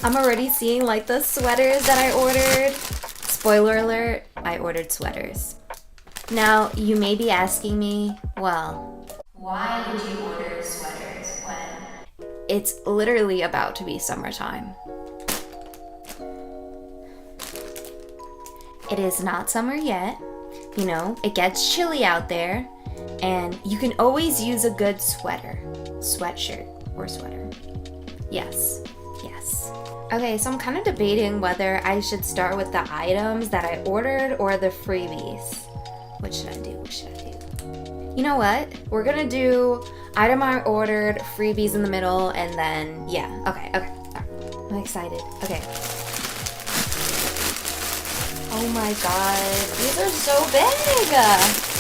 I'm already seeing like the sweaters that I ordered. Spoiler alert, I ordered sweaters. Now, you may be asking me, well, why did you order sweaters when it's literally about to be summertime? It is not summer yet. You know, it gets chilly out there, and you can always use a good sweater, sweatshirt, or sweater. Yes. Okay, so I'm kind of debating whether I should start with the items that I ordered or the freebies. What should I do? You know what? We're gonna do item I ordered, freebies in the middle, and then, yeah. Okay. I'm excited. Okay. Oh my god, these are so big!